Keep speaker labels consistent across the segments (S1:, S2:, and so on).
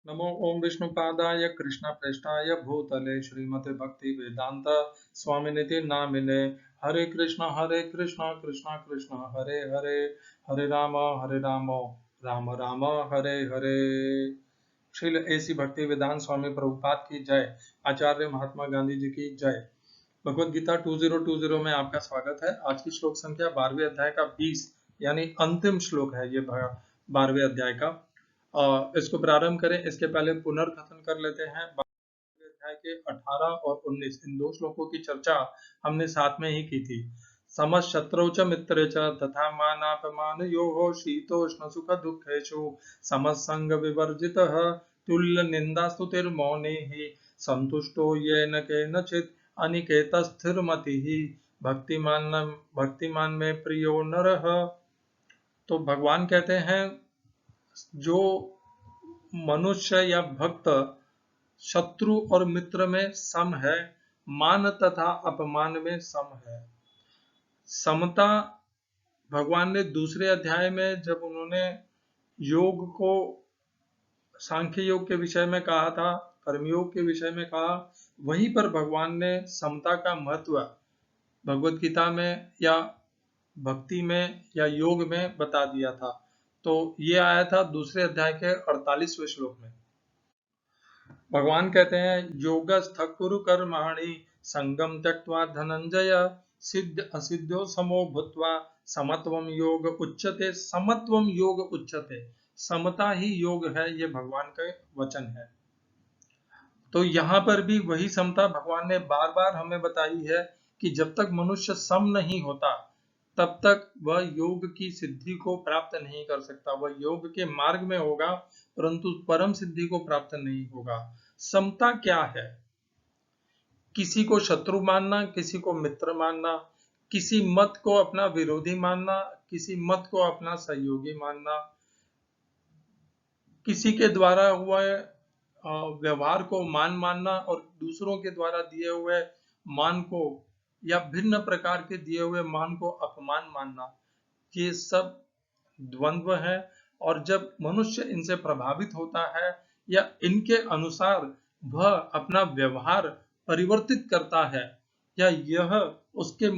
S1: नमो ओम विष्णुपादाय कृष्णप्रेष्ठाय भूतले श्रीमते भक्ति वेदांत स्वामिनिति नामिने हरे कृष्णा कृष्णा कृष्णा हरे हरे हरे राम राम राम हरे हरे। श्रील ऐसी भक्ति वेदांत स्वामी प्रभुपाद की जय। आचार्य महात्मा गांधी जी की जय। भगवद गीता 2020 में आपका स्वागत है। आज की श्लोक संख्या 12वें अध्याय का 20 यानी अंतिम श्लोक है ये 12वें अध्याय का। इसको प्रारंभ करें इसके पहले पुनर्कथन कर लेते हैं। 12वें अध्याय के 18 और 19 इन दो श्लोकों की चर्चा हमने साथ में ही की थी। समशत्रौ च मित्रे च तथा मानापमानयोः शीतोष्ण सुख दुःखेषु समसंग विवर्जितः तुल्य निंदा स्तुतिर्मौनिः संतुष्टो येन केनचित् अनिकेतस्थिरमतिः भक्तिमान में प्रियो नरः। तो भगवान कहते हैं जो मनुष्य या भक्त शत्रु और मित्र में सम है, मान तथा अपमान में सम है। समता भगवान ने दूसरे अध्याय में जब उन्होंने योग को सांख्य योग के विषय में कहा था, कर्मयोग के विषय में कहा, वहीं पर भगवान ने समता का महत्व भगवत गीता में या भक्ति में या योग में बता दिया था। तो ये आया था दूसरे अध्याय के 48वें श्लोक में। भगवान कहते हैं योगस्थ कुरु कर्माणि संगम त्यक्त्वा धनंजय सिद्ध असिद्धो समो भूत्वा समत्वम योग उच्यते। समत्वम योग उच्यते, समता ही योग है, ये भगवान का वचन है। तो यहाँ पर भी वही समता भगवान ने बार बार हमें बताई है कि जब तक मनुष्य सम नहीं होता तब तक वह योग की सिद्धि को प्राप्त नहीं कर सकता। वह योग के मार्ग में होगा परंतु परम सिद्धि को प्राप्त नहीं होगा। समता क्या है? किसी को शत्रु मानना, किसी को मित्र मानना, किसी मत को अपना विरोधी मानना, किसी मत को अपना सहयोगी मानना, किसी के द्वारा हुए व्यवहार को मान मानना और दूसरों के द्वारा दिए हुए मान को या भिन्न प्रकार के दिए हुए मान को अपमान मानना, ये सब द्वंद्व है। और जब मनुष्य इनसे प्रभावित होता है या इनके अनुसार वह अपना व्यवहार परिवर्तित करता है या यह उसके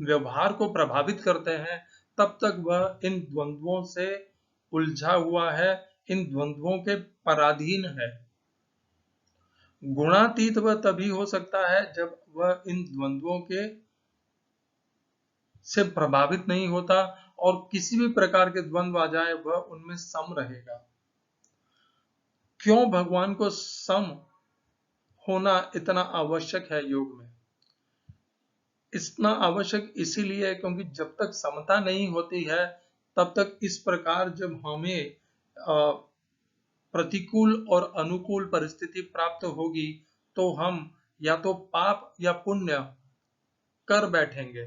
S1: व्यवहार को प्रभावित करते हैं, तब तक वह इन द्वंद्वों से उलझा हुआ है, इन द्वंद्वों के पराधीन है। गुणातीत वह तभी हो सकता है जब वह इन द्वंद्वों के से प्रभावित नहीं होता और किसी भी प्रकार के द्वंद्व आ जाए वह उनमें सम रहेगा। क्यों भगवान को सम होना इतना आवश्यक है योग में? इतना आवश्यक इसीलिए क्योंकि जब तक समता नहीं होती है तब तक इस प्रकार जब हमें प्रतिकूल और अनुकूल परिस्थिति प्राप्त होगी तो हम या तो पाप या पुण्य कर बैठेंगे।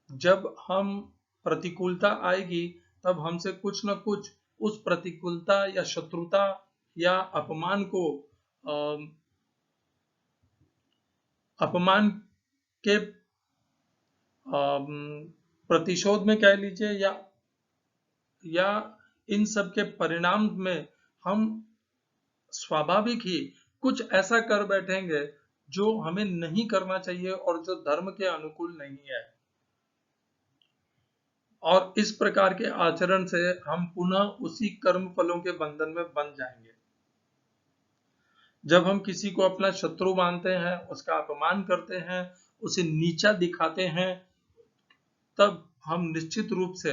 S1: जब हम प्रतिकूलता आएगी तब हमसे कुछ न कुछ उस प्रतिकूलता या शत्रुता या अपमान के प्रतिशोध में कह लीजिए या इन सब के परिणाम में हम स्वाभाविक ही कुछ ऐसा कर बैठेंगे जो हमें नहीं करना चाहिए और जो धर्म के अनुकूल नहीं है। और इस प्रकार के आचरण से हम पुनः उसी कर्म फलों के बंधन में बंध जाएंगे। जब हम किसी को अपना शत्रु मानते हैं, उसका अपमान करते हैं, उसे नीचा दिखाते हैं, तब हम निश्चित रूप से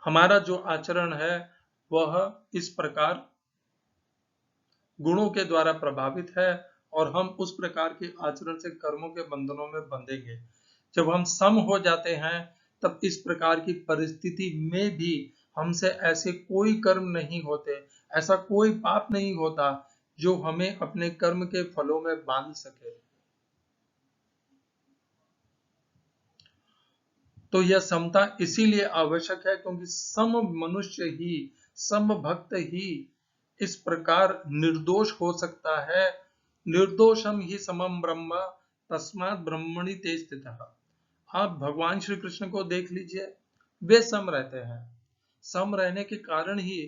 S1: हमारा जो आचरण है वह इस प्रकार गुणों के द्वारा प्रभावित है और हम उस प्रकार के आचरण से कर्मों के बंधनों में बंधेंगे। जब हम सम हो जाते हैं तब इस प्रकार की परिस्थिति में भी हमसे ऐसे कोई कर्म नहीं होते, ऐसा कोई पाप नहीं होता जो हमें अपने कर्म के फलों में बांध सके। तो यह समता इसीलिए आवश्यक है क्योंकि सम मनुष्य ही, सम भक्त ही इस प्रकार निर्दोष हो सकता है। निर्दोषम ही समम ब्रह्म तस्मात् ब्रह्मणि ते स्थितः। आप भगवान श्री कृष्ण को देख लीजिए, वे सम रहते हैं। सम रहने के कारण ही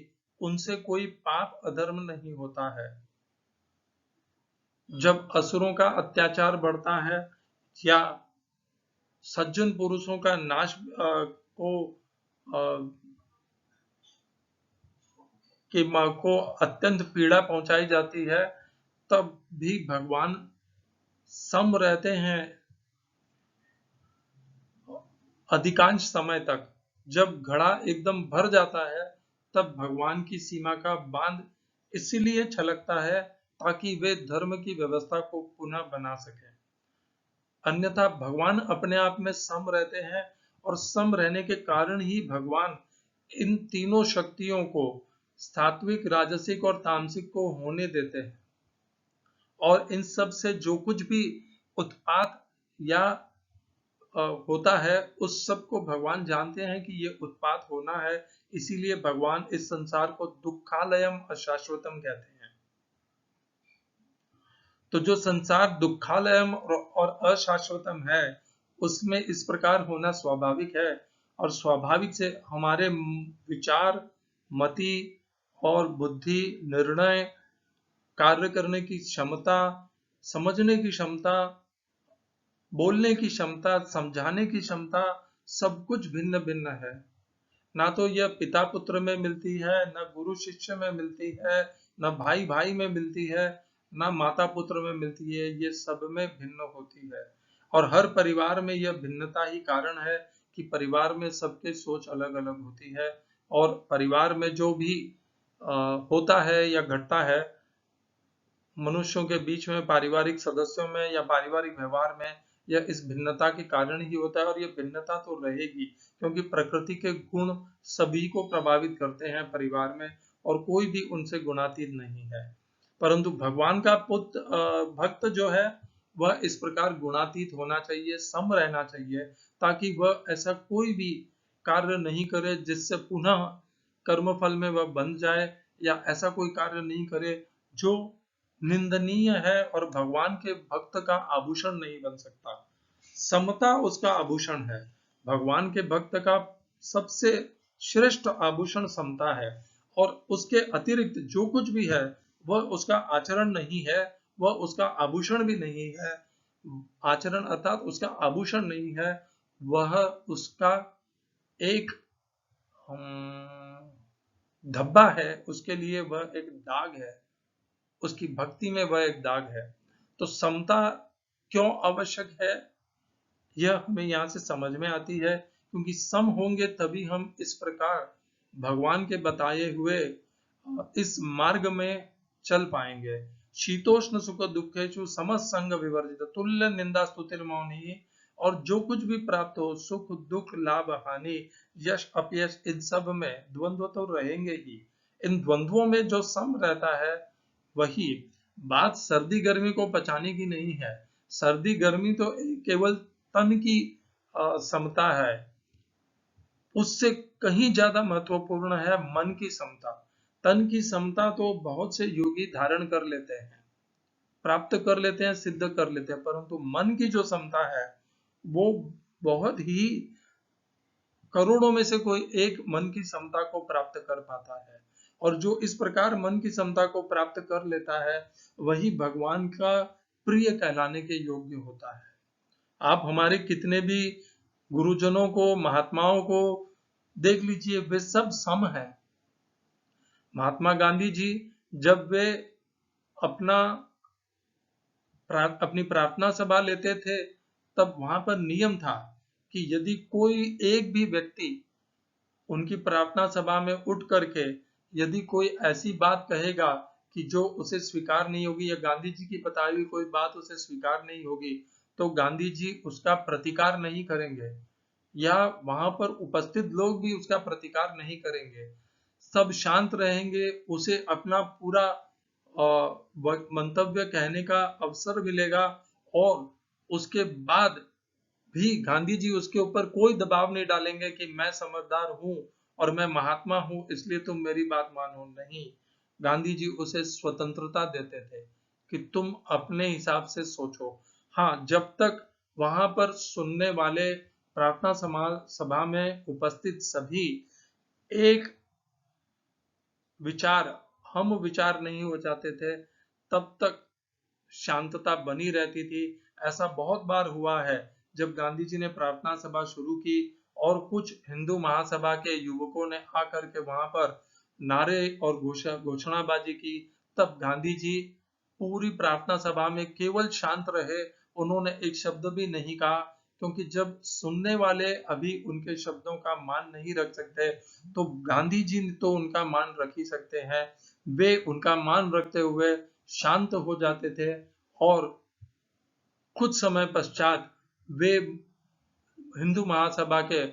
S1: उनसे कोई पाप अधर्म नहीं होता है। जब असुरों का अत्याचार बढ़ता है या सज्जन पुरुषों का नाश को अत्यंत पीड़ा पहुंचाई जाती है, तब भी भगवान सम रहते हैं अधिकांश समय तक। जब घड़ा एकदम भर जाता है तब भगवान की सीमा का बांध इसीलिए छलकता है ताकि वे धर्म की व्यवस्था को पुनः बना सके। अन्यथा भगवान अपने आप में सम रहते हैं और सम रहने के कारण ही भगवान इन तीनों शक्तियों को, सात्विक, राजसिक और तामसिक को होने देते हैं। और इन सब से जो कुछ भी उत्पात या होता है, उस सब को भगवान जानते हैं कि ये उत्पात होना है, इसीलिए भगवान इस संसार को दुखालयम अशाश्वतम कहते हैं। तो जो संसार दुखालयम और अशाश्वतम है, उसमें इस प्रकार होना स्वाभाविक है। और स्वाभाविक से हमारे विचार, मति और बुद्धि, निर्णय, कार्य करने की क्षमता, समझने की क्षमता, बोलने की क्षमता, समझाने की क्षमता, सब कुछ भिन्न भिन्न है। ना तो यह पिता पुत्र में मिलती है, ना गुरु शिष्य में मिलती है, ना भाई भाई में मिलती है, ना माता पुत्र में मिलती है। ये सब में भिन्न होती है। और हर परिवार में यह भिन्नता ही कारण है कि परिवार में सबके सोच अलग अलग होती है। और परिवार में जो भी होता है या घटता है, मनुष्यों के बीच में, पारिवारिक सदस्यों में या पारिवारिक व्यवहार में, यह इस भिन्नता के कारण ही होता है। और यह भिन्नता तो रहेगी, क्योंकि प्रकृति के गुण सभी को प्रभावित करते हैं परिवार में, और कोई भी उनसे गुणातीत नहीं है। परंतु भगवान का पुत्र भक्त जो है, वह इस प्रकार गुणातीत होना चाहिए, सम रहना चाहिए, ताकि वह ऐसा कोई भी कार्य नहीं करे जिससे पुनः कर्मफल में वह बंध जाए, या ऐसा कोई कार्य नहीं करे जो निंदनीय है और भगवान के भक्त का आभूषण नहीं बन सकता। समता उसका आभूषण है। भगवान के भक्त का सबसे श्रेष्ठ आभूषण समता है। और उसके अतिरिक्त जो कुछ भी है, वह उसका आचरण नहीं है, वह उसका आभूषण भी नहीं है। आचरण अर्थात उसका आभूषण नहीं है, वह उसका एक धब्बा है, उसके लिए वह एक दाग है, उसकी भक्ति में वह एक दाग है। तो समता क्यों आवश्यक है, यह हमें यहाँ से समझ में आती है, क्योंकि सम होंगे तभी हम इस प्रकार भगवान के बताए हुए इस मार्ग में चल पाएंगे। शीतोष्ण सुख दुखेषु समसंग विवर्जित तुल्य निंदा स्तुतिर मौनी। और जो कुछ भी प्राप्त हो, सुख दुख लाभ हानि, यश अपयश, इन सब में द्वंद्व तो रहेंगे ही। इन द्वंद्वों में जो सम रहता है, वही बात सर्दी गर्मी को पचाने की नहीं है। सर्दी गर्मी तो केवल तन की समता है, उससे कहीं ज्यादा महत्वपूर्ण है मन की समता। तन की समता तो बहुत से योगी धारण कर लेते हैं, प्राप्त कर लेते हैं, सिद्ध कर लेते हैं, परंतु मन की जो समता है, वो बहुत ही करोड़ों में से कोई एक मन की समता को प्राप्त कर पाता है। और जो इस प्रकार मन की समता को प्राप्त कर लेता है, वही भगवान का प्रिय कहलाने के योग्य होता है। आप हमारे कितने भी गुरुजनों को, महात्माओं को देख लीजिए, वे सब सम है। महात्मा गांधी जी जब वे अपनी प्रार्थना सभा लेते थे, तब वहां पर नियम था कि यदि कोई एक भी व्यक्ति उनकी प्रार्थना सभा में उठ करके यदि कोई ऐसी बात कहेगा कि जो उसे स्वीकार नहीं होगी, या गांधी जी की बताई हुई कोई बात उसे स्वीकार नहीं होगी, तो गांधी जी उसका प्रतिकार नहीं करेंगे, या वहां पर उपस्थित लोग भी उसका प्रतिकार नहीं करेंगे। सब शांत रहेंगे, उसे अपना पूरा मंतव्य कहने का अवसर मिलेगा। और उसके बाद भी गांधी जी उसके ऊपर कोई दबाव नहीं डालेंगे कि मैं समझदार हूं और मैं महात्मा हूं, इसलिए तुम मेरी बात मानो। नहीं, गांधी जी उसे स्वतंत्रता देते थे कि तुम अपने हिसाब से सोचो। हाँ, जब तक वहां पर सुनने वाले, प्रार्थना सभा में उपस्थित सभी एक विचार, हम विचार नहीं हो जाते थे, तब तक शांतता बनी रहती थी। ऐसा बहुत बार हुआ है जब गांधी जी ने प्रार्थना सभा शुरू की और कुछ हिंदू महासभा के युवकों ने आकर के वहां पर नारे और घोषणाबाजी की, तब गांधी जी पूरी प्रार्थना सभा में केवल शांत रहे, उन्होंने एक शब्द भी नहीं कहा, क्योंकि जब सुनने वाले अभी उनके शब्दों का मान नहीं रख सकते, तो गांधी जी तो उनका मान रख ही सकते हैं। वे उनका मान रखते हुए शांत हो जाते थे और कुछ समय पश्चात वे हिंदू महासभा के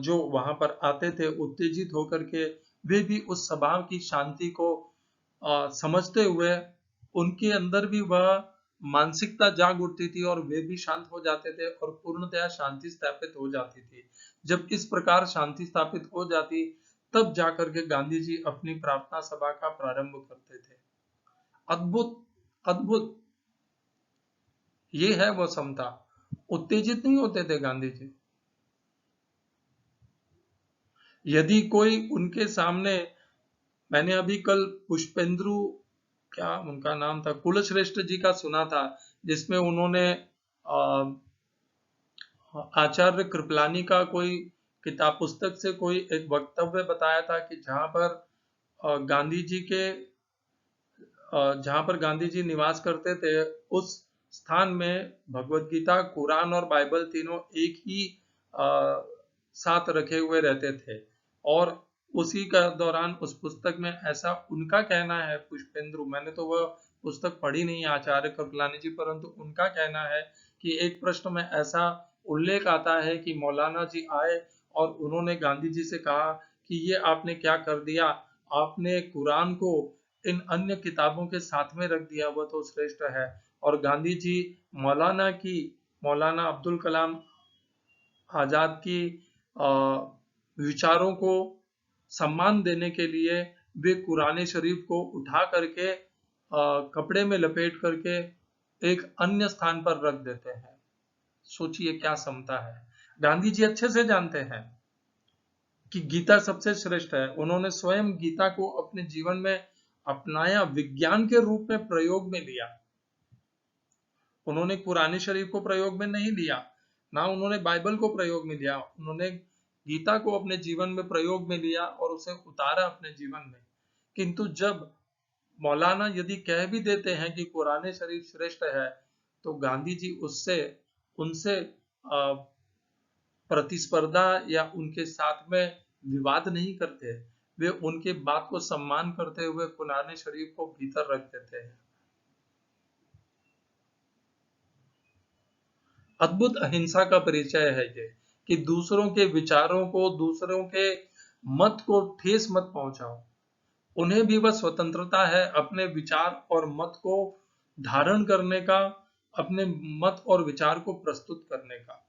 S1: जो वहां पर आते थे उत्तेजित होकर के, वे भी उस सभा की शांति को समझते हुए उनके अंदर भी वह मानसिकता जाग उठती थी और वे भी शांत हो जाते थे और पूर्णतया शांति स्थापित हो जाती थी। जब इस प्रकार शांति स्थापित हो जाती, तब जाकर के गांधी जी अपनी प्रार्थना सभा का प्रारंभ करते थे। अद्भुत, अद्भुत, ये है वो समता। उत्तेजित नहीं होते थे गांधी जी। यदि कोई उनके सामने, मैंने अभी कल पुष्पेंद्र, क्या उनका नाम था, कुलश्रेष्ठ जी का सुना था, जिसमें उन्होंने आचार्य कृपलानी का कोई किताब पुस्तक से कोई एक वक्तव्य बताया था कि जहां पर गांधी जी के जहां पर गांधी जी निवास करते थे, उस स्थान में भगवत गीता, कुरान और बाइबल तीनों एक ही साथ रखे हुए रहते थे। और उसी का दौरान उस पुस्तक में ऐसा उनका कहना है, पुष्पेंद्र, मैंने तो वह पुस्तक पढ़ी नहीं है आचार्य कृपलानी जी, परंतु उनका कहना है कि एक प्रश्न में ऐसा उल्लेख आता है कि मौलाना जी आए और उन्होंने गांधी जी से कहा कि ये आपने क्या कर दिया, आपने कुरान को इन अन्य किताबों के साथ में रख दिया, वह तो श्रेष्ठ है। और गांधी जी मौलाना अब्दुल कलाम आजाद की विचारों को सम्मान देने के लिए वे कुरान शरीफ को उठा करके कपड़े में लपेट करके एक अन्य स्थान पर रख देते हैं। सोचिए क्या समता है। गांधी जी अच्छे से जानते हैं कि गीता सबसे श्रेष्ठ है। उन्होंने स्वयं गीता को अपने जीवन में अपनाया, विज्ञान के रूप में प्रयोग में लिया। उन्होंने कुरान शरीफ को प्रयोग में नहीं लिया, ना उन्होंने बाइबल को प्रयोग में लिया, उन्होंने गीता को अपने जीवन में प्रयोग में लिया और उसे उतारा अपने जीवन में। किंतु जब मौलाना यदि कह भी देते हैं कि कुरान शरीफ श्रेष्ठ है, तो गांधी जी उससे उनसे प्रतिस्पर्धा या उनके साथ में विवाद नहीं करते। वे उनके बात को सम्मान करते हुए कुरान शरीफ को भीतर रख देते हैं। अद्भुत अहिंसा का परिचय है ये, कि दूसरों के विचारों को, दूसरों के मत को ठेस मत पहुंचाओ। उन्हें भी वह स्वतंत्रता है अपने विचार और मत को धारण करने का, अपने मत और विचार को प्रस्तुत करने का।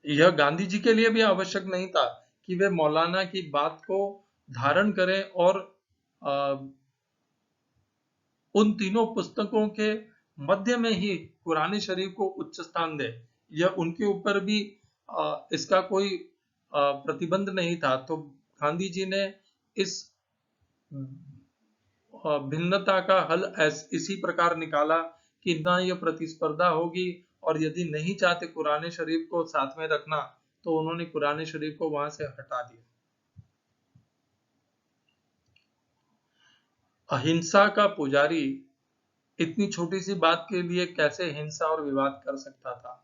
S1: यह गांधी जी के लिए भी आवश्यक नहीं था कि वे मौलाना की बात को धारण करें और उन तीनों पुस्तकों के मध्य में ही कुरान शरीफ को उच्च स्थान दे। यह उनके ऊपर भी इसका कोई प्रतिबंध नहीं था। तो गांधी जी ने इस भिन्नता का हल इसी प्रकार निकाला कि ना यह प्रतिस्पर्धा होगी, और यदि नहीं चाहते कुरान शरीफ को साथ में रखना, तो उन्होंने कुरान शरीफ को वहां से हटा दिया। अहिंसा का पुजारी इतनी छोटी सी बात के लिए कैसे हिंसा और विवाद कर सकता था।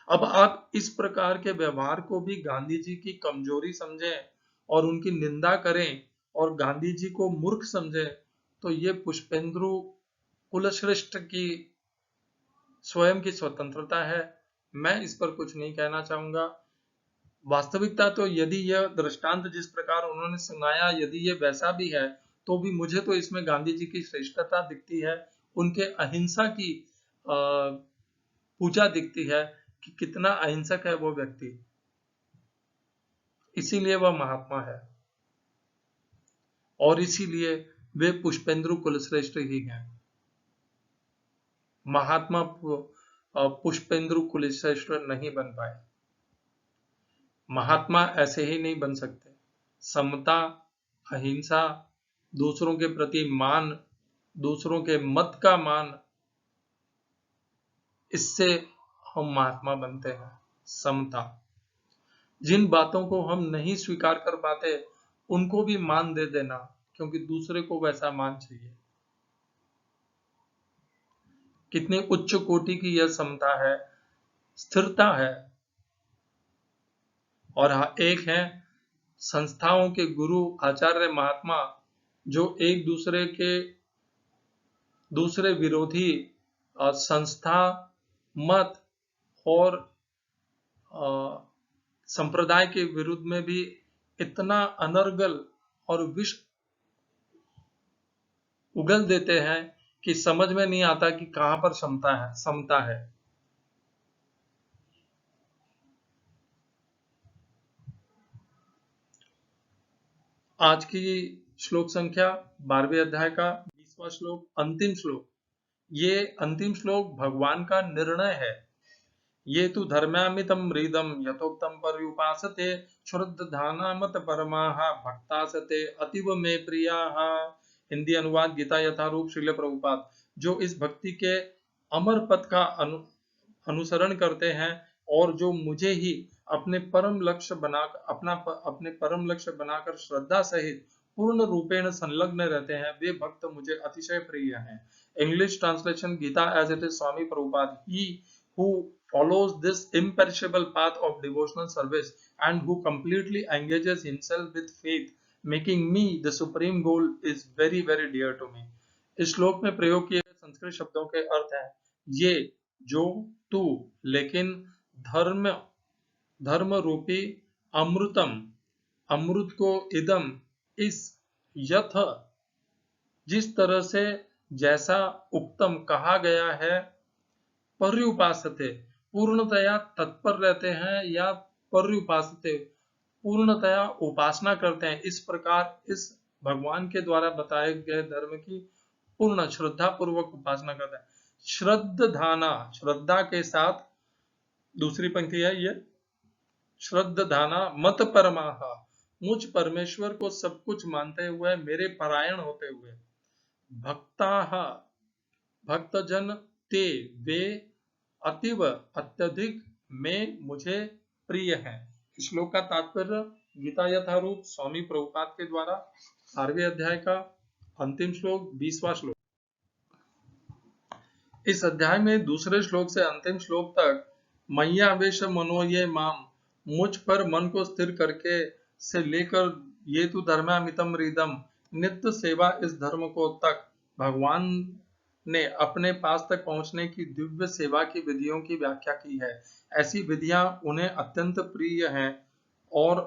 S1: अब आप इस प्रकार के व्यवहार को भी गांधी जी की कमजोरी समझें और उनकी निंदा करें और गांधी जी को मूर्ख समझें, तो ये पुष्पेंद्र कुलश्रेष्ठ की स्वयं की स्वतंत्रता है। मैं इस पर कुछ नहीं कहना चाहूंगा। वास्तविकता तो यदि यह दृष्टांत जिस प्रकार उन्होंने सुनाया, यदि ये वैसा भी है, तो भी मुझे तो इसमें गांधी जी की श्रेष्ठता दिखती है, उनके अहिंसा की पूजा दिखती है कि कितना अहिंसक है वो व्यक्ति, इसीलिए वह महात्मा है और इसीलिए वे पुष्पेंद्र कुलश्रेष्ठ ही हैं। महात्मा पुष्पेंद्र कुलश्रेष्ठ नहीं बन पाए। महात्मा ऐसे ही नहीं बन सकते। समता, अहिंसा, दूसरों के प्रति मान, दूसरों के मत का मान, इससे हम महात्मा बनते हैं। समता, जिन बातों को हम नहीं स्वीकार कर पाते उनको भी मान दे देना, क्योंकि दूसरे को वैसा मान चाहिए। कितनी उच्च कोटि की यह समता है, स्थिरता है। और एक है संस्थाओं के गुरु, आचार्य, महात्मा, जो एक दूसरे विरोधी संस्था, मत और संप्रदाय के विरुद्ध में भी इतना अनर्गल और विष उगल देते हैं कि समझ में नहीं आता कि कहां पर समता है। आज की श्लोक संख्या 12वें अध्याय का 20वां श्लोक, अंतिम श्लोक। ये अंतिम श्लोक भगवान का निर्णय है। ये तु धर्म्यामितं हृदं यथोक्तं पर्युपासते श्रद्धाना मत परमाः भक्तासते अतीव मे प्रियाः। हिंदी अनुवाद गीता यथारूप श्रील प्रभुपाद। जो इस भक्ति के अमर पथ का अनुसरण करते हैं और जो मुझे ही अपने परम लक्ष्य बनाकर श्रद्धा सहित पूर्ण रूपेण संलग्न रहते हैं, वे भक्त मुझे अतिशय प्रिय हैं। English translation Gita as it is, Swami Prabhupada. He who follows this imperishable path of devotional service and who completely engages himself with faith, making me the supreme goal, is very very dear to me। इस श्लोक में प्रयोग किए गए संस्कृत शब्दों के अर्थ हैं ये, जो, तू, लेकिन, धर्म रूपी अमृतम, अमृत को, इदम, इस, यथ, जिस तरह से, जैसा, उक्तम, कहा गया है, पर्युपासते, पूर्णतया तत्पर रहते हैं, या पर्युपासते, पूर्णतया उपासना करते हैं। इस प्रकार इस भगवान के द्वारा बताए गए धर्म की पूर्ण श्रद्धा पूर्वक उपासना करते हैं। श्रद्धाना, श्रद्धा के साथ, दूसरी पंक्ति है ये, श्रद्धाना मत परमाः, मुझ परमेश्वर को सब कुछ मानते हुए, मेरे परायण होते हुए, भक्ताः, भक्तजन, ते, वे, अतीव, अत्यधिक, में, मुझे प्रिय हैं। श्लोक का तात्पर्य गीता यथारूप स्वामी प्रभुपाद के द्वारा 12वें अध्याय का अंतिम श्लोक, 20वां श्लोक। इस अध्याय में दूसरे श्लोक से अंतिम श्लोक तक मय्यावेश मनो ये माम, मुझ पर मन को स्थिर करके से लेकर ये तु धर्म्यामितं हृदं, नित्य सेवा इस धर्म को तक, भगवान ने अपने पास तक पहुंचने की दिव्य सेवा की विधियों की व्याख्या की है। ऐसी विधियां उन्हें अत्यंत प्रिय हैं और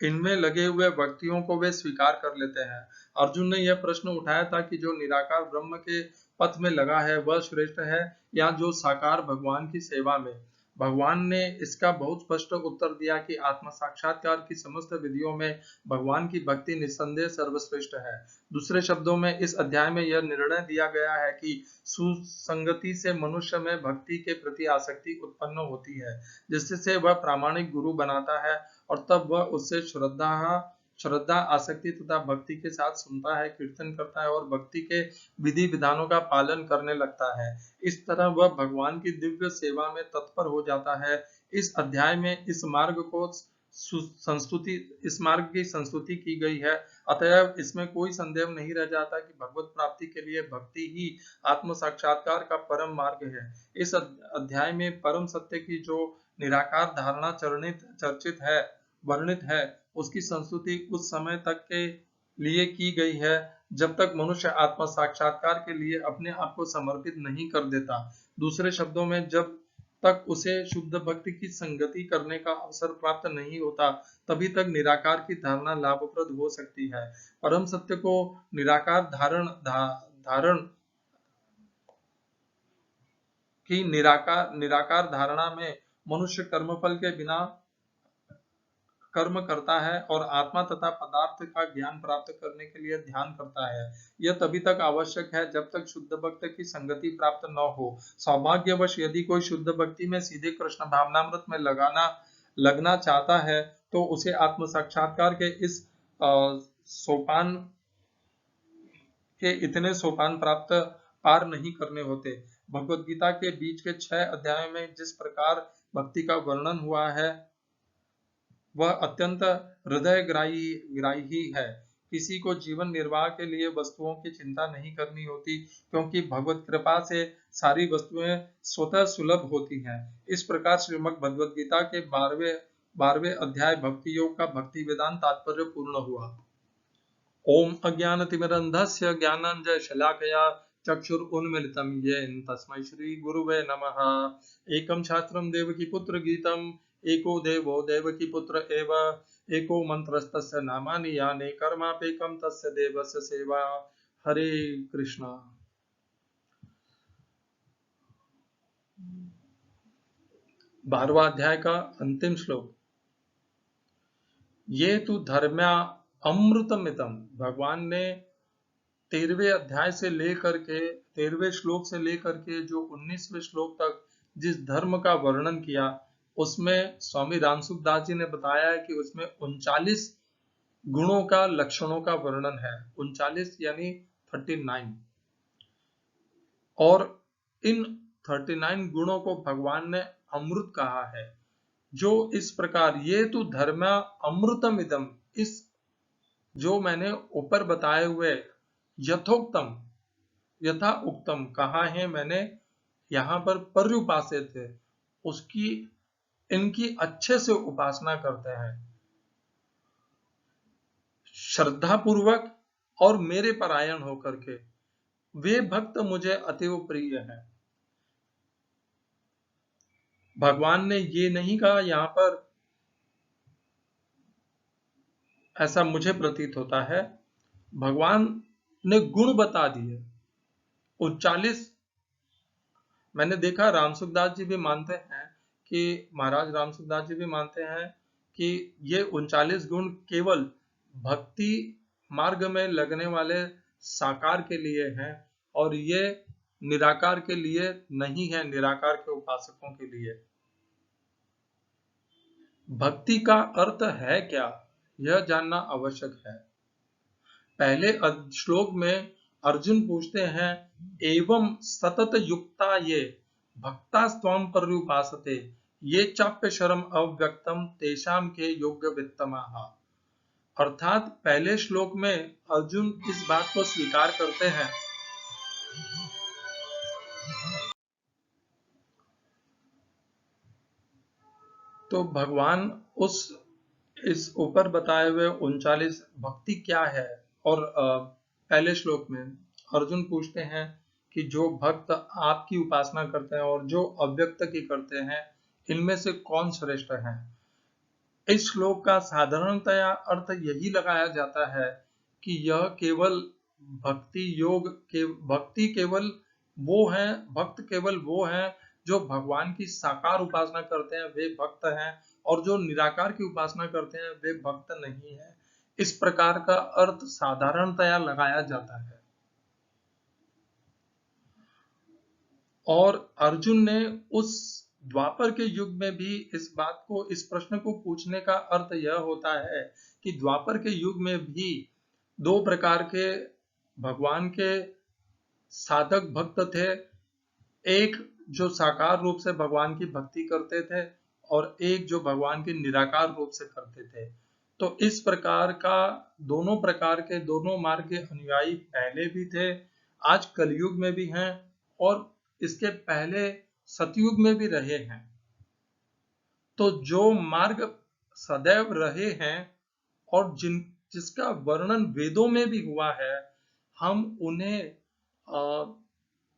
S1: इनमें लगे हुए व्यक्तियों को वे स्वीकार कर लेते हैं। अर्जुन ने यह प्रश्न उठाया था कि जो निराकार ब्रह्म के पथ में लगा है वह श्रेष्ठ है या जो साकार भगवान की सेवा में। भगवान ने इसका बहुत स्पष्ट उत्तर दिया कि आत्म साक्षात्कार की समस्त विधियों में भगवान की भक्ति निस्संदेह सर्वश्रेष्ठ है। दूसरे शब्दों में इस अध्याय में यह निर्णय दिया गया है कि सुसंगति से मनुष्य में भक्ति के प्रति आसक्ति उत्पन्न होती है, जिससे वह प्रामाणिक गुरु बनाता है और तब वह उससे श्रद्धा, आसक्ति तथा भक्ति के साथ सुनता है, कीर्तन करता है और भक्ति के विधि विधानों का पालन करने लगता है। इस तरह वह भगवान की दिव्य सेवा में तत्पर हो जाता है। इस अध्याय में इस मार्ग की संस्तुति की गई है। अतएव इसमें कोई संदेह नहीं रह जाता कि भगवत प्राप्ति के लिए भक्ति ही आत्म साक्षात्कार का परम मार्ग है। इस अध्याय में परम सत्य की जो निराकार धारणा वर्णित है, उसकी संस्तुति उस समय तक के लिए की गई है जब तक मनुष्य आत्म साक्षात्कार के लिए अपने आप को समर्पित नहीं कर देता। दूसरे शब्दों में, जब तक उसे शुद्ध भक्ति की संगति करने का अवसर प्राप्त नहीं होता, तभी तक निराकार की धारणा लाभप्रद हो सकती है। परम सत्य को निराकार निराकार धारणा में मनुष्य कर्मफल के बिना कर्म करता है और आत्मा तथा पदार्थ का ज्ञान प्राप्त करने के लिए ध्यान करता है। यह तभी तक आवश्यक है जब तक शुद्ध भक्त की संगति प्राप्त न हो। सौभाग्यवश यदि कोई शुद्ध भक्ति में सीधे कृष्ण भावनामृत में लगना चाहता है तो उसे आत्म साक्षात्कार के इस सोपान के इतने सोपान प्राप्त पार नहीं करने होते। भगवत गीता के बीच के 6 अध्यायों में जिस प्रकार भक्ति का वर्णन हुआ है वह अत्यंत हृदयग्राही है। किसी को जीवन निर्वाह के लिए वस्तुओं की चिंता नहीं करनी होती, क्योंकि भगवत कृपा से सारी वस्तुएं स्वतः सुलभ होती हैं। इस प्रकार श्रीमद् भगवद गीता के 12वें अध्याय भक्ति योग का भक्ति वेदांत तात्पर्य पूर्ण हुआ। ओम अज्ञानतिमिरन्धस्य ज्ञानाञ्जनशलाकया चक्षुरुन्मीलितं येन तस्मै श्री गुरुवे नमः। एकं शास्त्रं देवकीपुत्र गीतम् एको देवो देवकीपुत्र एव एको मन्त्रस्तस्य नामानि यानि कर्माप्येकं तस्य देवस्य सेवा। हरे कृष्णा। 12वां अध्याय का अंतिम श्लोक। ये तु धर्म्या अमृतमितम। भगवान ने 13वें अध्याय से लेकर के 13वें श्लोक से लेकर के जो 19वें श्लोक तक जिस धर्म का वर्णन किया उसमें स्वामी रामसुखदास जी ने बताया है कि उसमें 39 गुणों का लक्षणों का वर्णन है। 39 यानी 39, और इन 39 गुणों को भगवान ने अमृत कहा है। जो इस प्रकार ये तो धर्म अमृतम इदम, इस जो मैंने ऊपर बताए हुए यथोक्तम यथा उक्तम कहा है मैंने यहाँ पर पर्युपासित है, उसकी इनकी अच्छे से उपासना करते हैं श्रद्धा पूर्वक और मेरे परायण होकर के, वे भक्त मुझे अतीव प्रिय हैं। भगवान ने ये नहीं कहा यहाँ पर, ऐसा मुझे प्रतीत होता है, भगवान ने गुण बता दिए 39। मैंने देखा रामसुखदास जी भी मानते हैं कि महाराज रामसुखदास जी भी मानते हैं कि ये 39 गुण केवल भक्ति मार्ग में लगने वाले साकार के लिए हैं और ये निराकार के लिए नहीं है, निराकार के उपासकों के लिए। भक्ति का अर्थ है क्या, यह जानना आवश्यक है। पहले श्लोक में अर्जुन पूछते हैं एवं सतत युक्ता ये भक्ता स्वाम पर्युपासते ये चाप्य शरम अव्यक्तम तेषाम के योग्य वित्तमाहा। अर्थात पहले श्लोक में अर्जुन इस बात को स्वीकार करते हैं तो भगवान इस ऊपर बताए हुए 39 भक्ति क्या है, और पहले श्लोक में अर्जुन पूछते हैं कि जो भक्त आपकी उपासना करते हैं और जो अव्यक्त की करते हैं इनमें से कौन श्रेष्ठ है। इस श्लोक का साधारणतया अर्थ यही लगाया जाता है कि यह केवल भक्ति योग के भक्ति केवल वो हैं, भक्त केवल वो हैं जो भगवान की साकार उपासना करते हैं वे भक्त हैं, और जो निराकार की उपासना करते हैं वे भक्त नहीं है। इस प्रकार का अर्थ साधारणतया लगाया जाता है। और अर्जुन ने उस द्वापर के युग में भी इस बात को, इस प्रश्न को पूछने का अर्थ यह होता है कि द्वापर के युग में भी 2 प्रकार के भगवान के साधक भक्त थे। एक जो साकार रूप से भगवान की भक्ति करते थे और एक जो भगवान की निराकार रूप से करते थे। तो इस प्रकार का दोनों प्रकार के दोनों मार्ग के अनुयायी पहले भी थे, आज कलयुग में भी हैं और इसके पहले सतयुग में भी रहे हैं। तो जो मार्ग सदैव रहे हैं और जिसका वर्णन वेदों में भी हुआ है, हम उन्हें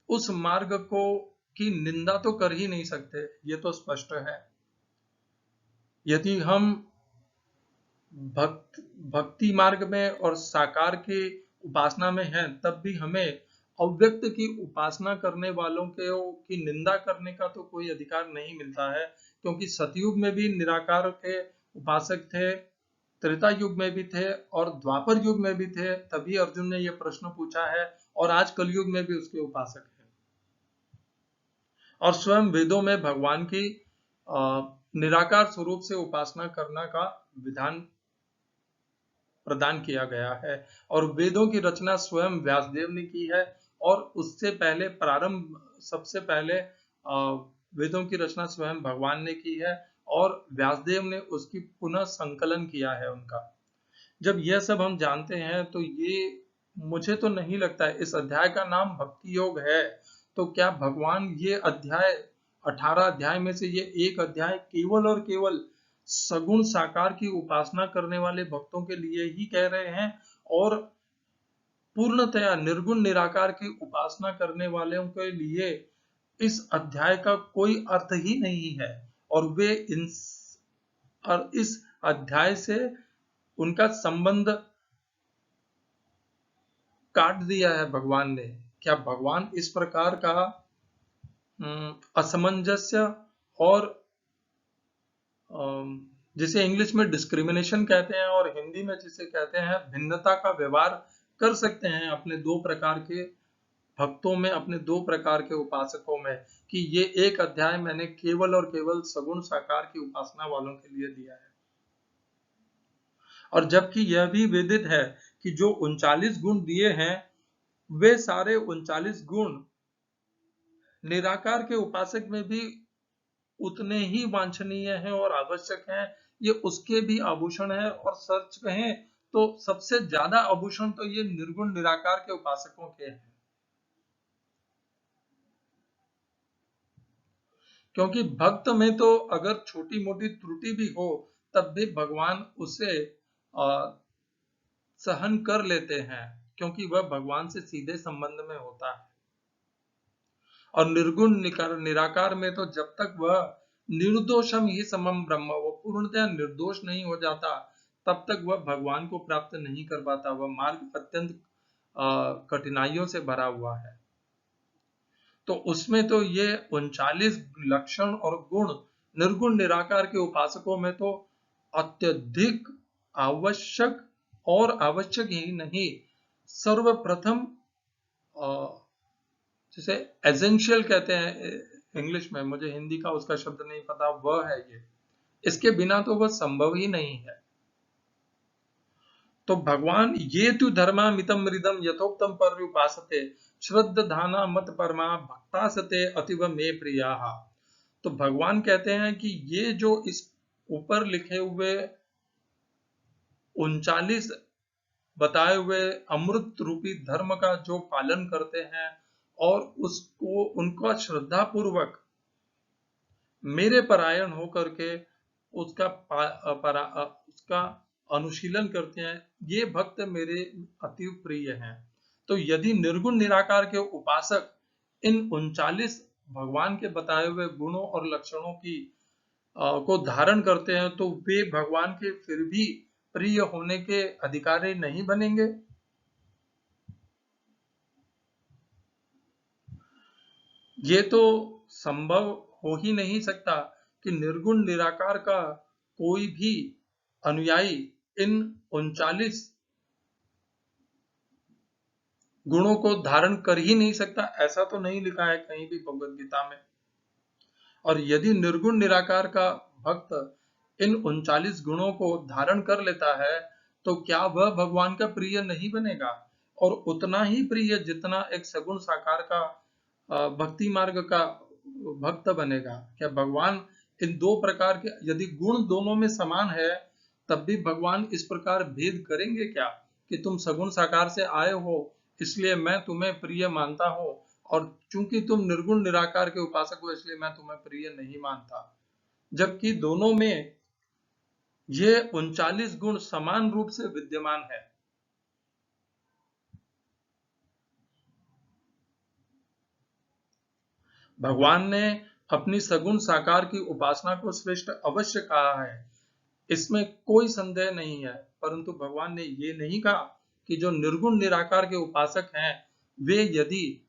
S1: उस मार्ग को की निंदा तो कर ही नहीं सकते, ये तो स्पष्ट है। यदि हम भक्ति मार्ग में और साकार की उपासना में हैं तब भी हमें अव्यक्त की उपासना करने वालों की निंदा करने का तो कोई अधिकार नहीं मिलता है, क्योंकि सतयुग में भी निराकार के उपासक थे, त्रेता युग में भी थे और द्वापर युग में भी थे, तभी अर्जुन ने यह प्रश्न पूछा है, और आज कलयुग में भी उसके उपासक हैं। और स्वयं वेदों में भगवान की निराकार स्वरूप से उपासना करना का विधान प्रदान किया गया है। और वेदों की रचना स्वयं व्यासदेव ने की है, और उससे पहले प्रारंभ सबसे पहले वेदों की रचना स्वयं भगवान ने की है, और व्यासदेव ने उसकी पुनः संकलन किया है उनका। जब यह सब हम जानते हैं तो ये मुझे तो नहीं लगता है, इस अध्याय का नाम भक्ति योग है, तो क्या भगवान ये अध्याय 18 अध्याय में से ये एक अध्याय केवल और केवल सगुण साकार की उपासना करने वाले भक्तों के लिए ही कह रहे हैं, और पूर्णतया निर्गुण निराकार की उपासना करने वालों के लिए इस अध्याय का कोई अर्थ ही नहीं है, और वे इस अध्याय से उनका संबंध काट दिया है भगवान ने? क्या भगवान इस प्रकार का असमंजस्य और जिसे इंग्लिश में डिस्क्रिमिनेशन कहते हैं और हिंदी में जिसे कहते हैं भिन्नता का व्यवहार कर सकते हैं अपने दो प्रकार के भक्तों में, अपने दो प्रकार के उपासकों में, कि ये एक अध्याय मैंने केवल और केवल सगुण साकार की उपासना वालों के लिए दिया है? और जबकि यह भी विदित है कि जो 39 गुण दिए हैं वे सारे 39 गुण निराकार के उपासक में भी उतने ही वांछनीय हैं और आवश्यक हैं। ये उसके भी आभूषण है, और सच कहें तो सबसे ज्यादा आभूषण तो ये निर्गुण निराकार के उपासकों के हैं, क्योंकि भक्त में तो अगर छोटी मोटी त्रुटि भी हो तब भी भगवान उसे सहन कर लेते हैं, क्योंकि वह भगवान से सीधे संबंध में होता है। और निर्गुण निराकार में तो जब तक वह निर्दोषम ही समम ब्रह्म, वो पूर्णतः निर्दोष नहीं हो जाता, तब तक वह भगवान को प्राप्त नहीं कर पाता। वह मार्ग अत्यंत कठिनाइयों से भरा हुआ है। तो उसमें तो ये 39 लक्षण और गुण निर्गुण निराकार के उपासकों में तो अत्यधिक आवश्यक, और आवश्यक ही नहीं, सर्वप्रथम जिसे एसेंशियल कहते हैं इंग्लिश में, मुझे हिंदी का उसका शब्द नहीं पता, वह है ये। इसके बिना तो वह संभव ही नहीं है। तो भगवान ये तु धर्मा मितम मृदम यथोक्तम पर्युपासते श्रद्धाना मत परमा भक्तासते अतिव मे प्रिया। तो भगवान कहते हैं कि ये जो इस ऊपर लिखे हुए 39 बताए हुए अमृत रूपी धर्म का जो पालन करते हैं और उसको उनका श्रद्धा पूर्वक मेरे परायण होकर के उसका अनुशीलन करते हैं, ये भक्त मेरे अति प्रिय हैं। तो यदि निर्गुण निराकार के उपासक इन 39 भगवान के बताए हुए गुणों और लक्षणों की को धारण करते हैं तो वे भगवान के फिर भी प्रिय होने के अधिकारी नहीं बनेंगे? ये तो संभव हो ही नहीं सकता कि निर्गुण निराकार का कोई भी अनुयायी इन 39 गुणों को धारण कर ही नहीं सकता। ऐसा तो नहीं लिखा है कहीं भी भगवद गीता में। और यदि निर्गुण निराकार का भक्त इन 39 गुणों को धारण कर लेता है तो क्या वह भगवान का प्रिय नहीं बनेगा? और उतना ही प्रिय जितना एक सगुण साकार का भक्ति मार्ग का भक्त बनेगा। क्या भगवान इन दो प्रकार के, यदि गुण दोनों में समान है, तब भी भगवान इस प्रकार भेद करेंगे क्या कि तुम सगुण साकार से आए हो इसलिए मैं तुम्हें प्रिय मानता हूं, और चूंकि तुम निर्गुण निराकार के उपासक हो इसलिए मैं तुम्हें प्रिय नहीं मानता? जबकि दोनों में ये 39 गुण समान रूप से विद्यमान है। भगवान ने अपनी सगुण साकार की उपासना को श्रेष्ठ अवश्य कहा है, इसमें कोई संदेह नहीं है, परंतु भगवान ने ये नहीं कहा कि जो निर्गुण निराकार के उपासक हैं वे यदि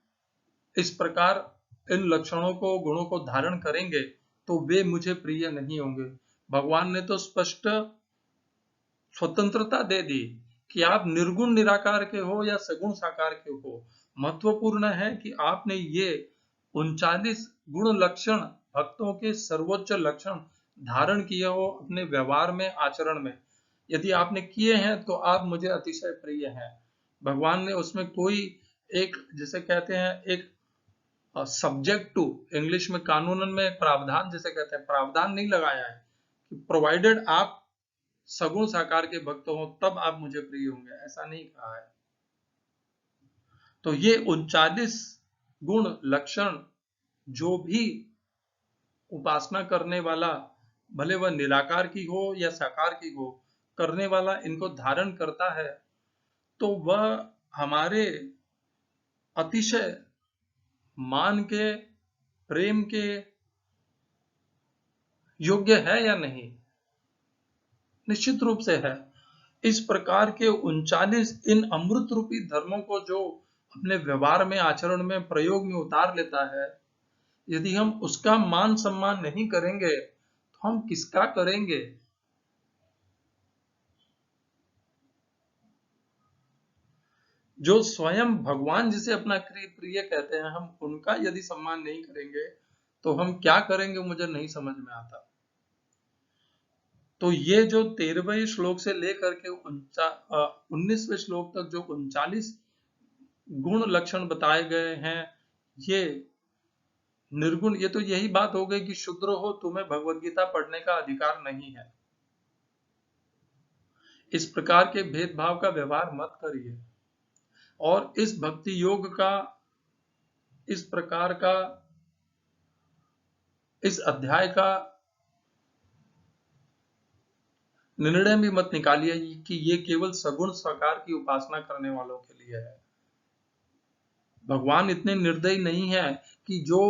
S1: इस प्रकार इन लक्षणों को, गुणों को धारण करेंगे तो वे मुझे प्रिय नहीं होंगे। भगवान ने तो स्पष्ट स्वतंत्रता दे दी कि आप निर्गुण निराकार के हो या सगुण साकार के हो, महत्वपूर्ण है कि आपने ये 39 गुण लक्षण, भक्तों के सर्वोच्च लक्षण धारण किए हो अपने व्यवहार में, आचरण में। यदि आपने किए हैं तो आप मुझे अतिशय प्रिय हैं। भगवान ने उसमें कोई एक, जिसे कहते हैं, एक सब्जेक्ट टू, इंग्लिश में कानूनन में एक प्रावधान, जिसे कहते हैं, प्रावधान नहीं लगाया है कि प्रोवाइडेड आप सगुण साकार के भक्त हो तब आप मुझे प्रिय होंगे, ऐसा नहीं कहा है। तो ये 39 गुण लक्षण जो भी उपासना करने वाला, भले वह निराकार की हो या साकार की हो, करने वाला इनको धारण करता है तो वह हमारे अतिशय मान के, प्रेम के योग्य है या नहीं? निश्चित रूप से है। इस प्रकार के 39 इन अमृत रूपी धर्मों को जो अपने व्यवहार में, आचरण में, प्रयोग में उतार लेता है, यदि हम उसका मान सम्मान नहीं करेंगे तो हम किसका करेंगे? जो स्वयं भगवान जिसे अपना प्रिय कहते हैं, हम उनका यदि सम्मान नहीं करेंगे तो हम क्या करेंगे, मुझे नहीं समझ में आता। तो ये जो 13वें श्लोक से लेकर के 19वें श्लोक तक जो 39 गुण लक्षण बताए गए हैं, ये निर्गुण, ये तो यही बात हो गई कि शूद्र हो, तुम्हें भगवद गीता पढ़ने का अधिकार नहीं है। इस प्रकार के भेदभाव का व्यवहार मत करिए। और इस भक्ति योग का, इस प्रकार का, इस अध्याय का निर्णय भी मत निकालिए कि ये केवल सगुण साकार की उपासना करने वालों के लिए है। भगवान इतने निर्दयी नहीं है कि जो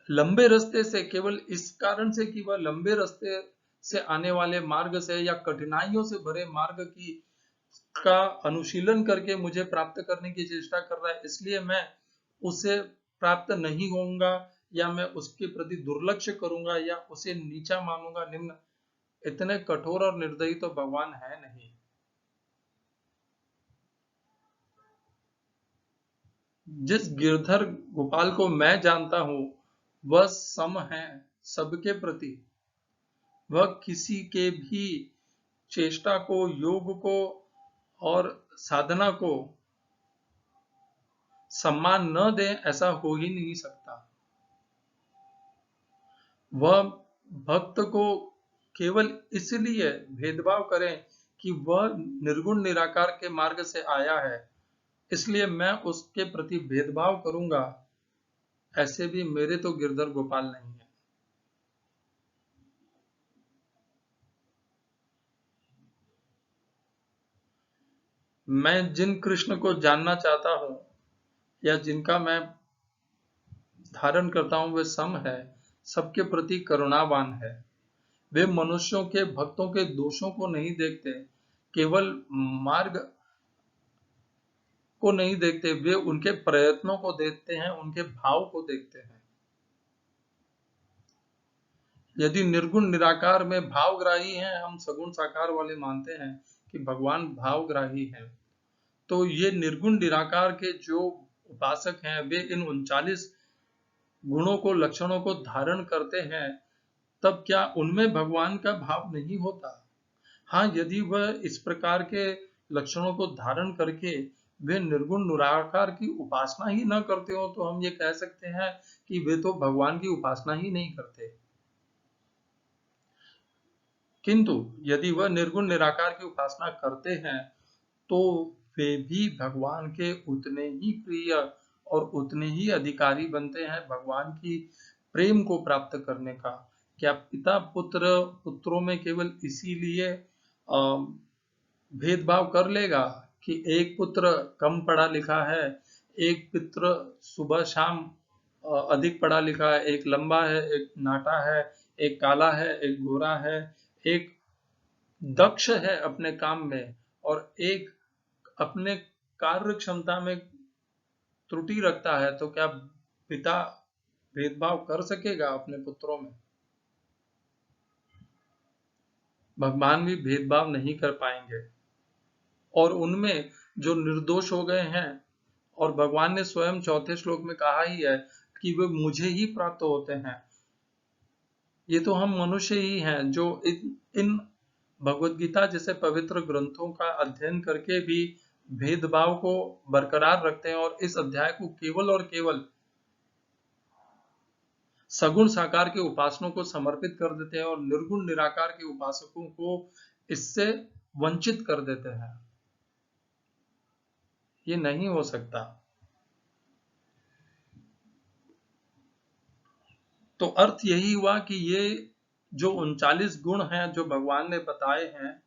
S1: लंबे रास्ते से, केवल इस कारण से कि वह लंबे रास्ते से आने वाले मार्ग से या कठिनाइयों से भरे मार्ग की का अनुशीलन करके मुझे प्राप्त करने की चेष्टा कर रहा है, इसलिए मैं उसे प्राप्त नहीं होऊंगा, या मैं उसके प्रति दुर्लक्ष्य करूंगा, या उसे नीचा मानूंगा, निम्न। इतने कठोर और निर्दयी तो भगवान है नहीं। जिस गिरधर गोपाल को मैं जानता हूं वह सम है सबके प्रति। वह किसी के भी चेष्टा को, योग को और साधना को सम्मान न दे, ऐसा हो ही नहीं सकता। वह भक्त को केवल इसलिए भेदभाव करें कि वह निर्गुण निराकार के मार्ग से आया है, इसलिए मैं उसके प्रति भेदभाव करूंगा, ऐसे भी मेरे तो गिरधर गोपाल नहीं है। मैं जिन कृष्ण को जानना चाहता हूं या जिनका मैं धारण करता हूं, वे सम है, सबके प्रति करुणावान है। वे मनुष्यों के, भक्तों के दोषों को नहीं देखते, केवल मार्ग को नहीं देखते, वे उनके प्रयत्नों को देखते हैं, उनके भाव को देखते हैं। यदि निर्गुण निराकार में भावग्राही हैं, हम सगुण साकार वाले मानते हैं कि भगवान भावग्राही हैं, तो ये निर्गुण निराकार के जो उपासक हैं, वे इन 39 गुणों को, लक्षणों को धारण करते हैं, तब क्या उनमें भगवान का भाव नहीं होता? हाँ, यदि वह इस प्रकार के लक्षणों को धारण करके वे निर्गुण निराकार की उपासना ही न करते हो तो हम ये कह सकते हैं कि वे तो भगवान की उपासना ही नहीं करते। किंतु यदि वह निर्गुण निराकार की उपासना करते हैं तो वे भी भगवान के उतने ही प्रिय और उतने ही अधिकारी बनते हैं भगवान की प्रेम को प्राप्त करने का। क्या पिता पुत्रों में केवल इसीलिए भेदभाव कर लेगा कि एक पुत्र कम पढ़ा लिखा है, एक पुत्र सुबह शाम अधिक पढ़ा लिखा है, एक लंबा है, एक नाटा है, एक काला है, एक गोरा है, एक दक्ष है अपने काम में और एक अपने कार्य क्षमता में त्रुटि रखता है, तो क्या पिता भेदभाव कर सकेगा अपने पुत्रों में? भगवान भी भेदभाव नहीं कर पाएंगे। और उनमें जो निर्दोष हो गए हैं, और भगवान ने स्वयं 4थे श्लोक में कहा ही है कि वे मुझे ही प्राप्त होते हैं, ये तो हम मनुष्य ही हैं जो इन भगवत गीता जैसे पवित्र ग्रंथों का अध्ययन करके भी भेदभाव को बरकरार रखते हैं और इस अध्याय को केवल और केवल सगुण साकार के उपासकों को समर्पित कर देते हैं और निर्गुण निराकार के उपासकों को इससे वंचित कर देते हैं। ये नहीं हो सकता। तो अर्थ यही हुआ कि ये जो 39 गुण हैं जो भगवान ने बताए हैं,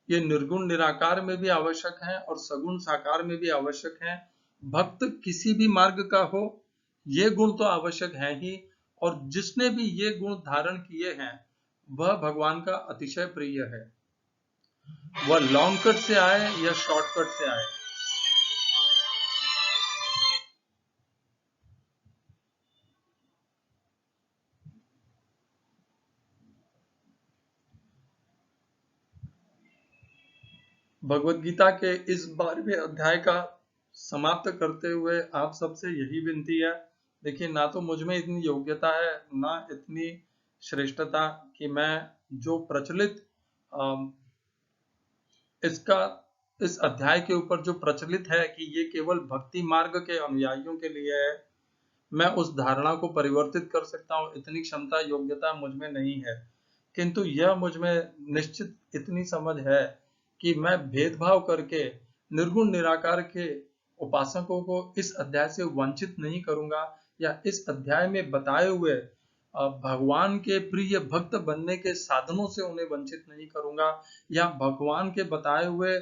S1: ये निर्गुण निराकार में भी आवश्यक हैं और सगुण साकार में भी आवश्यक हैं। भक्त किसी भी मार्ग का हो, ये गुण तो आवश्यक है ही, और जिसने भी ये गुण धारण किए हैं वह भगवान का अतिशय प्रिय है, वह लॉन्ग कट से आए या शॉर्टकट से आए। भगवत गीता के इस 12वें अध्याय का समाप्त करते हुए आप सबसे यही विनती है। देखिए, ना तो मुझ में इतनी योग्यता है, ना इतनी श्रेष्ठता कि मैं जो प्रचलित इस अध्याय के ऊपर जो प्रचलित है कि ये केवल भक्ति मार्ग के अनुयायियों के लिए है, मैं उस धारणा को परिवर्तित कर सकता हूँ। इतनी क्षमता योग्यता मुझ में नहीं है, किंतु यह मुझ में निश्चित इतनी समझ है कि मैं भेदभाव करके निर्गुण निराकार के उपासकों को इस अध्याय से वंचित नहीं करूंगा, या इस अध्याय में बताए हुए भगवान के प्रिय भक्त बनने के साधनों से उन्हें वंचित नहीं करूंगा, या भगवान के बताए हुए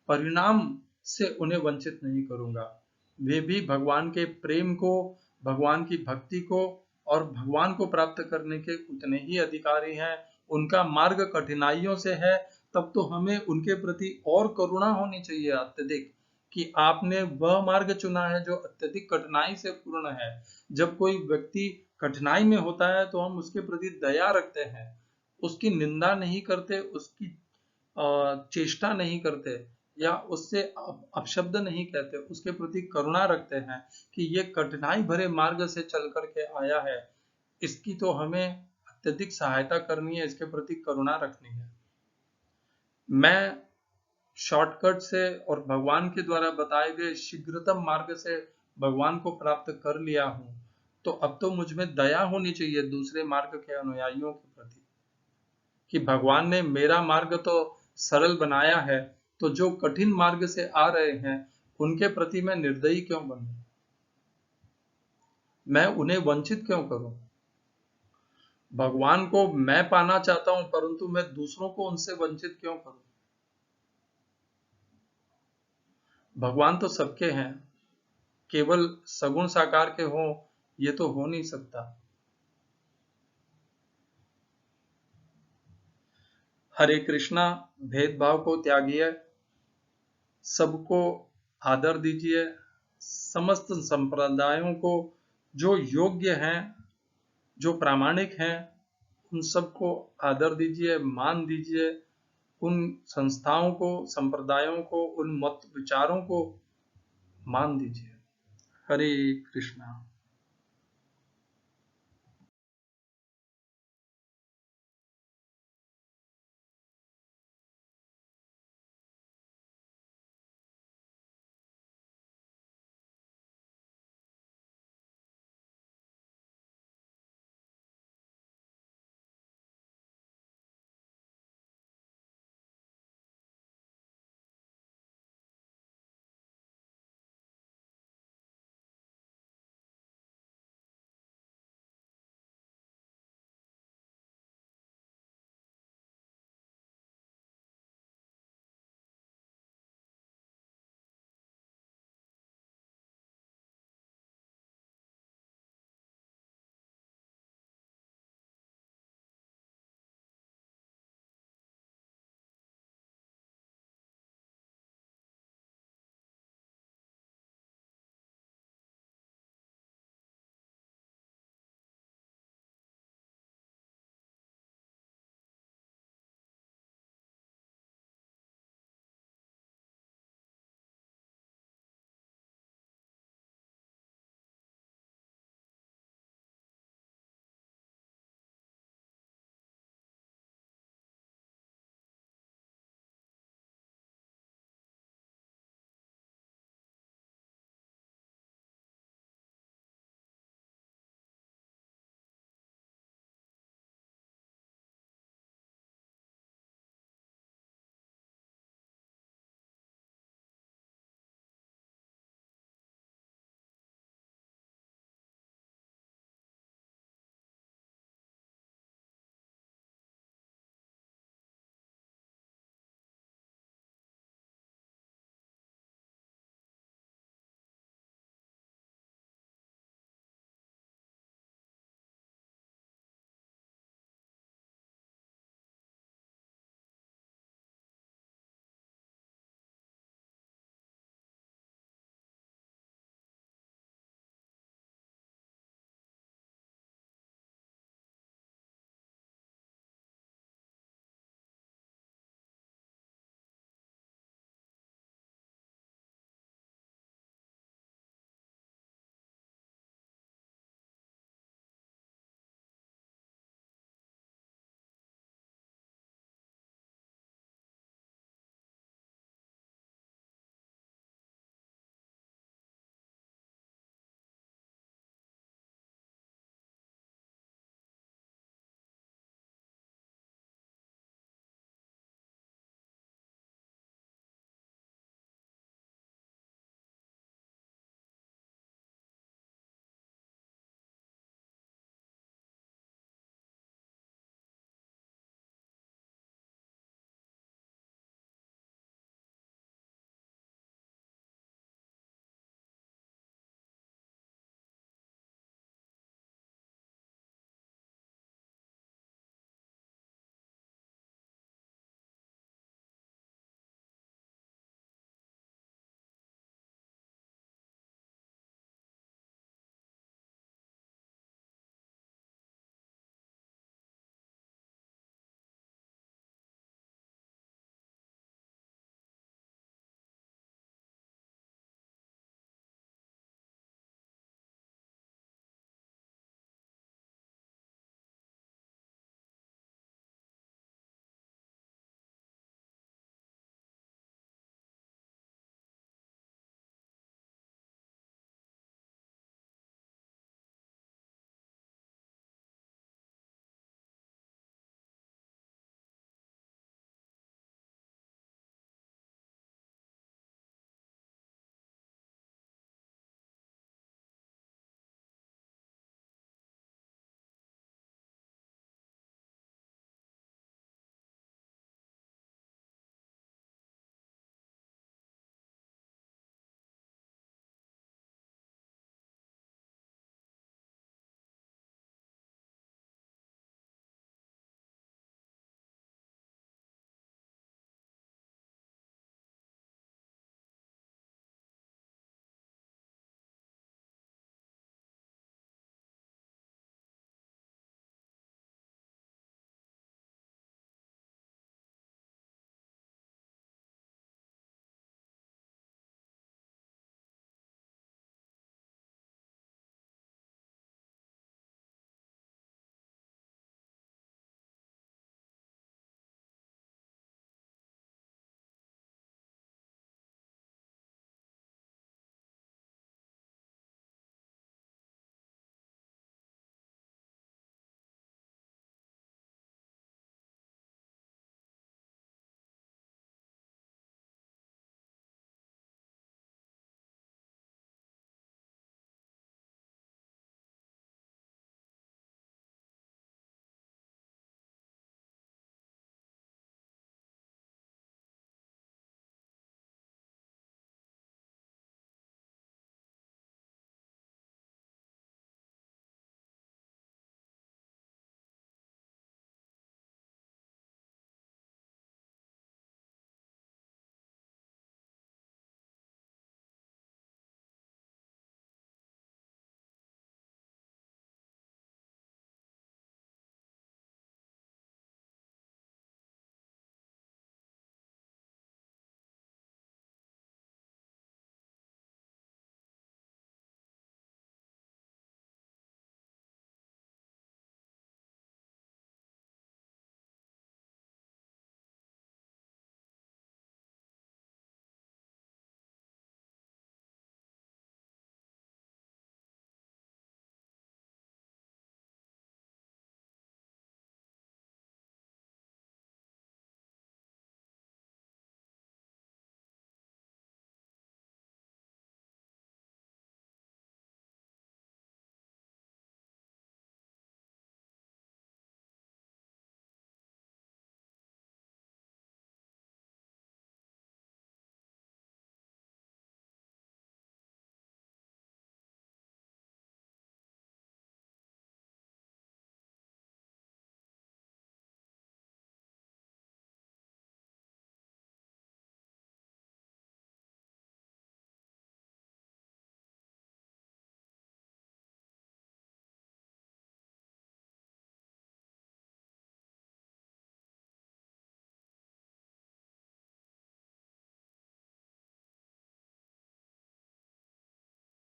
S1: परिणाम से उन्हें वंचित नहीं करूंगा। वे भी भगवान के प्रेम को, भगवान की भक्ति को और भगवान को प्राप्त करने के उतने ही अधिकारी हैं। उनका मार्ग कठिनाइयों से है, तब तो हमें उनके प्रति और करुणा होनी चाहिए अत्यधिक, कि आपने वह मार्ग चुना है जो अत्यधिक कठिनाई से पूर्ण है। जब कोई व्यक्ति कठिनाई में होता है तो हम उसके प्रति दया रखते हैं, उसकी निंदा नहीं करते, उसकी चेष्टा नहीं करते, या उससे अपशब्द नहीं कहते, उसके प्रति करुणा रखते हैं कि ये कठिनाई भरे मार्ग से चल करके आया है, इसकी तो हमें अत्यधिक सहायता करनी है, इसके प्रति करुणा रखनी है। मैं शॉर्टकट से और भगवान के द्वारा बताए गए शीघ्रतम मार्ग से भगवान को प्राप्त कर लिया हूं, तो अब तो मुझ में दया होनी चाहिए दूसरे मार्ग के अनुयायियों के प्रति, कि भगवान ने मेरा मार्ग तो सरल बनाया है, तो जो कठिन मार्ग से आ रहे हैं उनके प्रति मैं निर्दयी क्यों बनूं, मैं उन्हें वंचित क्यों करूं। भगवान को मैं पाना चाहता हूं, परंतु मैं दूसरों को उनसे वंचित क्यों करूं। भगवान तो सबके हैं, केवल सगुण साकार के हों ये तो हो नहीं सकता। हरे कृष्णा। भेदभाव को त्यागिए, सबको आदर दीजिए, समस्त संप्रदायों को जो योग्य हैं, जो प्रामाणिक हैं, उन सबको आदर दीजिए, मान दीजिए, उन संस्थाओं को, संप्रदायों को, उन मत विचारों को मान दीजिए। हरे कृष्णा।